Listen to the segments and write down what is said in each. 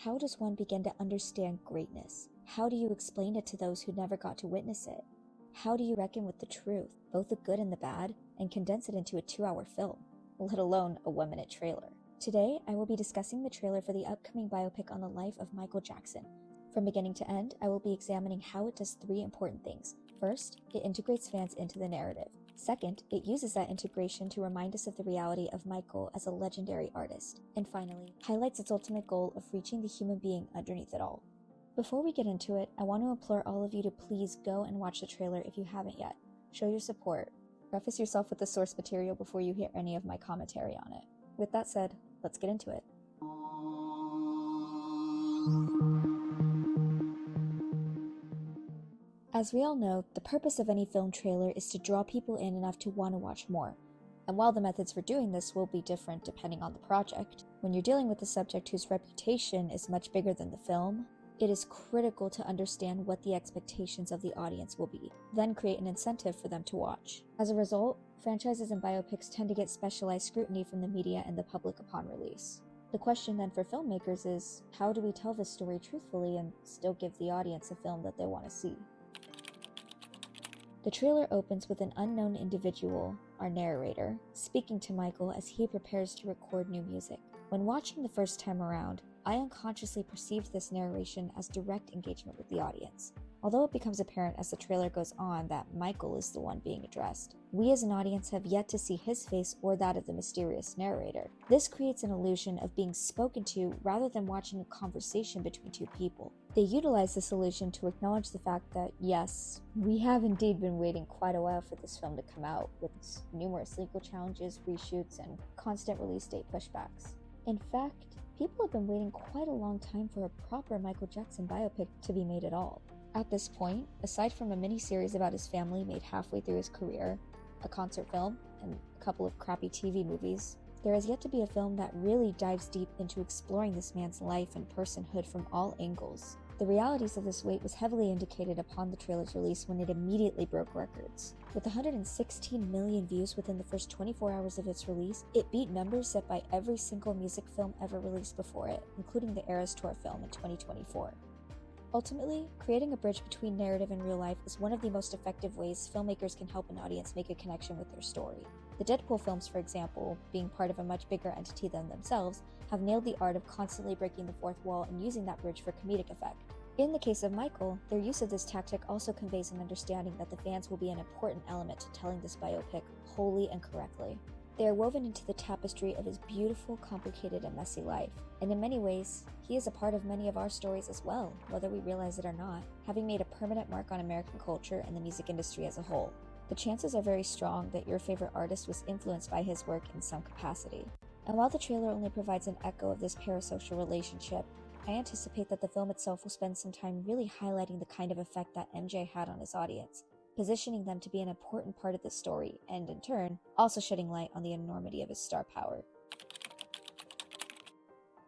how does one begin to understand greatness? How do you explain it to those who never got to witness it? How do you reckon with the truth, both the good and the bad, and condense it into a 2-hour film, let alone a 1-minute trailer? Today, I will be discussing the trailer for the upcoming biopic on the life of Michael Jackson. From beginning to end, I will be examining how it does 3 important things. First, it integrates fans into the narrative. Second, it uses that integration to remind us of the reality of Michael as a legendary artist. And finally, highlights its ultimate goal of reaching the human being underneath it all. Before we get into it, I want to implore all of you to please go and watch the trailer if you haven't yet. Show your support. Preface yourself with the source material before you hear any of my commentary on it. With that said, let's get into it. As we all know, the purpose of any film trailer is to draw people in enough to want to watch more. And while the methods for doing this will be different depending on the project, when you're dealing with a subject whose reputation is much bigger than the film, it is critical to understand what the expectations of the audience will be, then create an incentive for them to watch. As a result, franchises and biopics tend to get specialized scrutiny from the media and the public upon release. The question then for filmmakers is, how do we tell this story truthfully and still give the audience a film that they want to see? The trailer opens with an unknown individual, our narrator, speaking to Michael as he prepares to record new music. When watching the first time around, I unconsciously perceived this narration as direct engagement with the audience. Although it becomes apparent as the trailer goes on that Michael is the one being addressed, we as an audience have yet to see his face or that of the mysterious narrator. This creates an illusion of being spoken to rather than watching a conversation between two people. They utilize this illusion to acknowledge the fact that, yes, we have indeed been waiting quite a while for this film to come out, with numerous legal challenges, reshoots, and constant release date pushbacks. In fact, people have been waiting quite a long time for a proper Michael Jackson biopic to be made at all. At this point, aside from a mini-series about his family made halfway through his career, a concert film, and a couple of crappy TV movies, there has yet to be a film that really dives deep into exploring this man's life and personhood from all angles. The realities of this wait was heavily indicated upon the trailer's release when it immediately broke records. With 116 million views within the first 24 hours of its release, it beat numbers set by every single music film ever released before it, including the Eras Tour film in 2024. Ultimately, creating a bridge between narrative and real life is one of the most effective ways filmmakers can help an audience make a connection with their story. The Deadpool films, for example, being part of a much bigger entity than themselves, have nailed the art of constantly breaking the fourth wall and using that bridge for comedic effect. In the case of Michael, their use of this tactic also conveys an understanding that the fans will be an important element to telling this biopic wholly and correctly. They are woven into the tapestry of his beautiful, complicated, and messy life, and in many ways, he is a part of many of our stories as well, whether we realize it or not, having made a permanent mark on American culture and the music industry as a whole. The chances are very strong that your favorite artist was influenced by his work in some capacity. And while the trailer only provides an echo of this parasocial relationship, I anticipate that the film itself will spend some time really highlighting the kind of effect that MJ had on his audience, positioning them to be an important part of the story, and in turn, also shedding light on the enormity of his star power.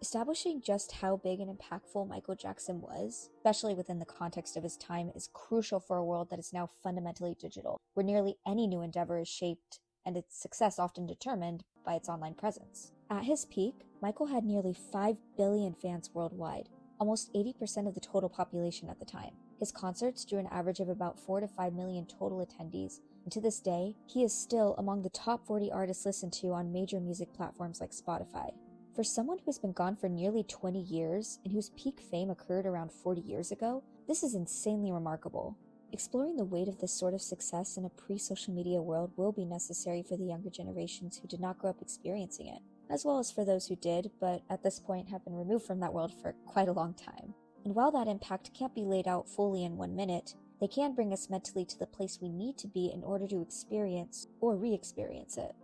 Establishing just how big and impactful Michael Jackson was, especially within the context of his time, is crucial for a world that is now fundamentally digital, where nearly any new endeavor is shaped, and its success often determined, by its online presence. At his peak, Michael had nearly 5 billion fans worldwide, almost 80% of the total population at the time. His concerts drew an average of about 4 to 5 million total attendees, and to this day, he is still among the top 40 artists listened to on major music platforms like Spotify. For someone who's been gone for nearly 20 years, and whose peak fame occurred around 40 years ago, this is insanely remarkable. Exploring the weight of this sort of success in a pre-social media world will be necessary for the younger generations who did not grow up experiencing it, as well as for those who did, but at this point have been removed from that world for quite a long time. And while that impact can't be laid out fully in 1 minute, they can bring us mentally to the place we need to be in order to experience or re-experience it.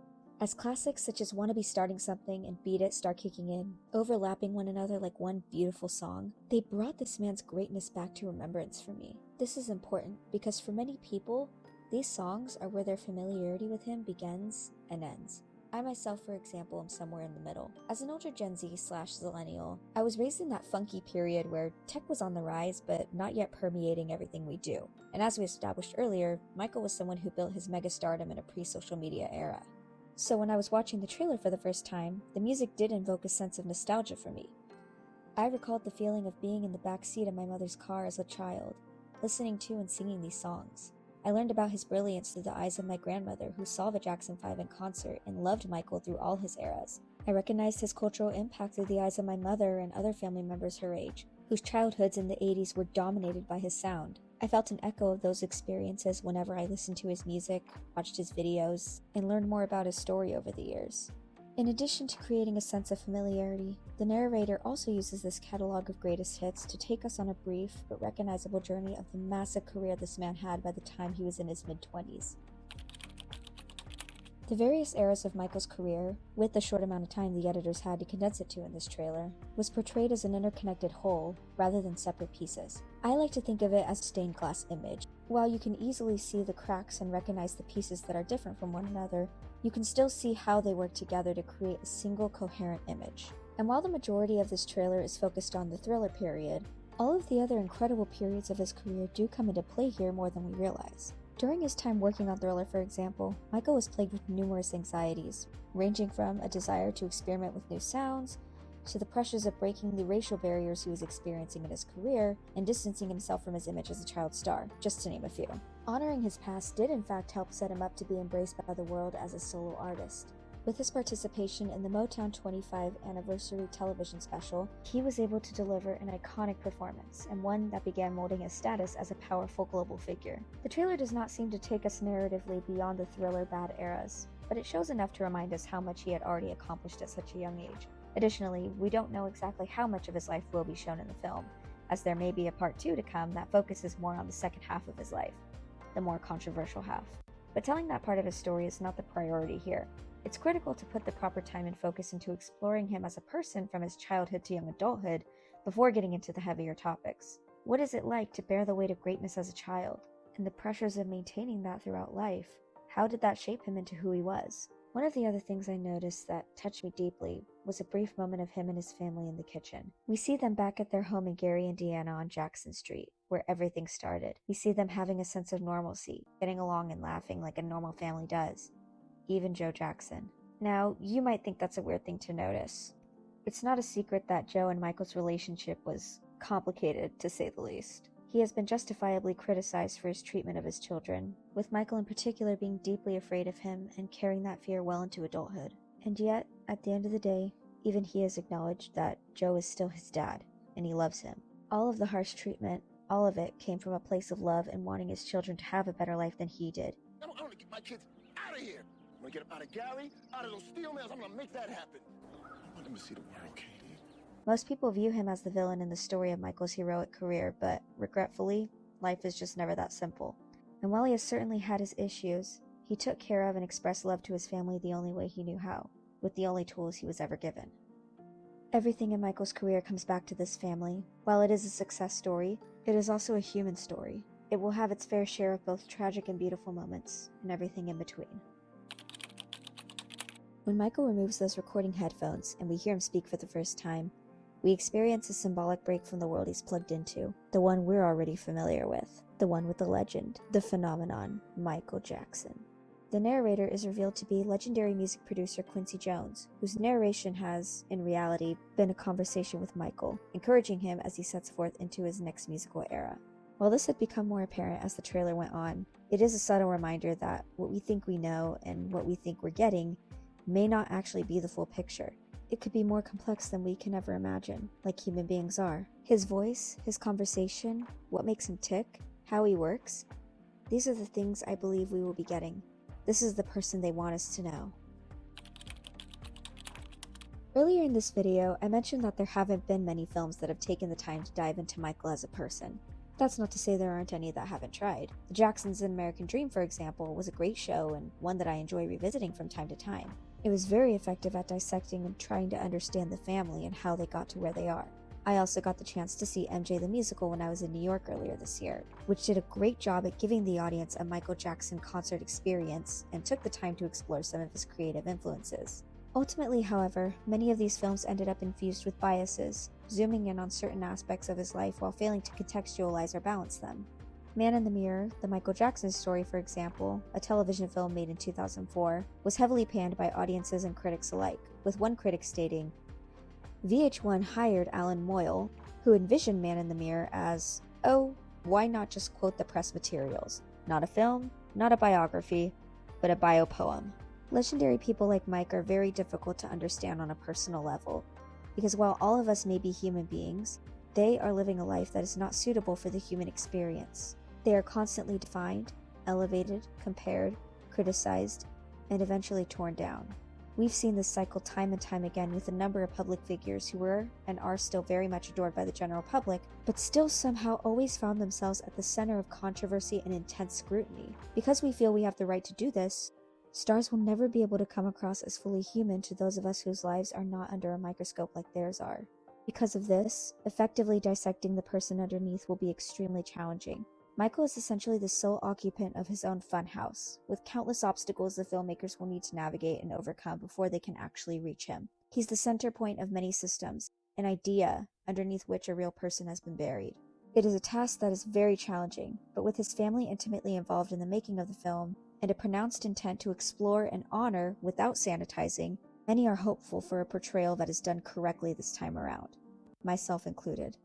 As classics such as Wanna Be Starting Something and Beat It start kicking in, overlapping one another like one beautiful song, they brought this man's greatness back to remembrance for me. This is important because for many people, these songs are where their familiarity with him begins and ends. I myself, for example, am somewhere in the middle. As an older Gen Z/Zillennial, I was raised in that funky period where tech was on the rise but not yet permeating everything we do. And as we established earlier, Michael was someone who built his megastardom in a pre-social media era. So when I was watching the trailer for the first time, the music did invoke a sense of nostalgia for me. I recalled the feeling of being in the back seat of my mother's car as a child, listening to and singing these songs. I learned about his brilliance through the eyes of my grandmother, who saw the Jackson 5 in concert and loved Michael through all his eras. I recognized his cultural impact through the eyes of my mother and other family members her age, whose childhoods in the 80s were dominated by his sound. I felt an echo of those experiences whenever I listened to his music, watched his videos, and learned more about his story over the years. In addition to creating a sense of familiarity, the narrator also uses this catalog of greatest hits to take us on a brief but recognizable journey of the massive career this man had by the time he was in his mid-20s. The various eras of Michael's career, with the short amount of time the editors had to condense it to in this trailer, was portrayed as an interconnected whole rather than separate pieces. I like to think of it as a stained glass image. While you can easily see the cracks and recognize the pieces that are different from one another, you can still see how they work together to create a single coherent image. And while the majority of this trailer is focused on the thriller period, all of the other incredible periods of his career do come into play here more than we realize. During his time working on Thriller, for example, Michael was plagued with numerous anxieties, ranging from a desire to experiment with new sounds, to the pressures of breaking the racial barriers he was experiencing in his career, and distancing himself from his image as a child star, just to name a few. Honoring his past did in fact help set him up to be embraced by the world as a solo artist. With his participation in the Motown 25 anniversary television special, he was able to deliver an iconic performance, and one that began molding his status as a powerful global figure. The trailer does not seem to take us narratively beyond the Thriller bad eras, but it shows enough to remind us how much he had already accomplished at such a young age. Additionally, we don't know exactly how much of his life will be shown in the film, as there may be a part 2 to come that focuses more on the second half of his life, the more controversial half. But telling that part of his story is not the priority here. It's critical to put the proper time and focus into exploring him as a person from his childhood to young adulthood before getting into the heavier topics. What is it like to bear the weight of greatness as a child, and the pressures of maintaining that throughout life? How did that shape him into who he was? One of the other things I noticed that touched me deeply was a brief moment of him and his family in the kitchen. We see them back at their home in Gary, Indiana on Jackson Street, where everything started. We see them having a sense of normalcy, getting along and laughing like a normal family does. Even Joe Jackson. Now, you might think that's a weird thing to notice. It's not a secret that Joe and Michael's relationship was complicated, to say the least. He has been justifiably criticized for his treatment of his children, with Michael in particular being deeply afraid of him and carrying that fear well into adulthood. And yet, at the end of the day, even he has acknowledged that Joe is still his dad, and he loves him. All of the harsh treatment, all of it came from a place of love and wanting his children to have a better life than he did. I want to get my kids out of here. I'm gonna get them out of Gary, out of those steel mills. I'm gonna make that happen. I want them to see the world, Katie. Most people view him as the villain in the story of Michael's heroic career, but regretfully, life is just never that simple. And while he has certainly had his issues, he took care of and expressed love to his family the only way he knew how, with the only tools he was ever given. Everything in Michael's career comes back to this family. While it is a success story, it is also a human story. It will have its fair share of both tragic and beautiful moments, and everything in between. When Michael removes those recording headphones and we hear him speak for the first time, we experience a symbolic break from the world he's plugged into, the one we're already familiar with, the one with the legend, the phenomenon, Michael Jackson. The narrator is revealed to be legendary music producer Quincy Jones, whose narration has, in reality, been a conversation with Michael, encouraging him as he sets forth into his next musical era. While this had become more apparent as the trailer went on, it is a subtle reminder that what we think we know and what we think we're getting may not actually be the full picture. It could be more complex than we can ever imagine, like human beings are. His voice, his conversation, what makes him tick, how he works, these are the things I believe we will be getting. This is the person they want us to know. Earlier in this video, I mentioned that there haven't been many films that have taken the time to dive into Michael as a person. That's not to say there aren't any that haven't tried. The Jacksons' An American Dream, for example, was a great show and one that I enjoy revisiting from time to time. It was very effective at dissecting and trying to understand the family and how they got to where they are. I also got the chance to see MJ the Musical when I was in New York earlier this year, which did a great job at giving the audience a Michael Jackson concert experience and took the time to explore some of his creative influences. Ultimately, however, many of these films ended up infused with biases, zooming in on certain aspects of his life while failing to contextualize or balance them. Man in the Mirror, the Michael Jackson story, for example, a television film made in 2004, was heavily panned by audiences and critics alike, with one critic stating, VH1 hired Alan Moyle, who envisioned Man in the Mirror as, oh, why not just quote the press materials? Not a film, not a biography, but a biopoem. Legendary people like Mike are very difficult to understand on a personal level, because while all of us may be human beings, they are living a life that is not suitable for the human experience. They are constantly defined, elevated, compared, criticized, and eventually torn down. We've seen this cycle time and time again with a number of public figures who were and are still very much adored by the general public, but still somehow always found themselves at the center of controversy and intense scrutiny. Because we feel we have the right to do this, stars will never be able to come across as fully human to those of us whose lives are not under a microscope like theirs are. Because of this, effectively dissecting the person underneath will be extremely challenging. Michael is essentially the sole occupant of his own funhouse, with countless obstacles the filmmakers will need to navigate and overcome before they can actually reach him. He's the center point of many systems, an idea underneath which a real person has been buried. It is a task that is very challenging, but with his family intimately involved in the making of the film, and a pronounced intent to explore and honor without sanitizing, many are hopeful for a portrayal that is done correctly this time around, myself included.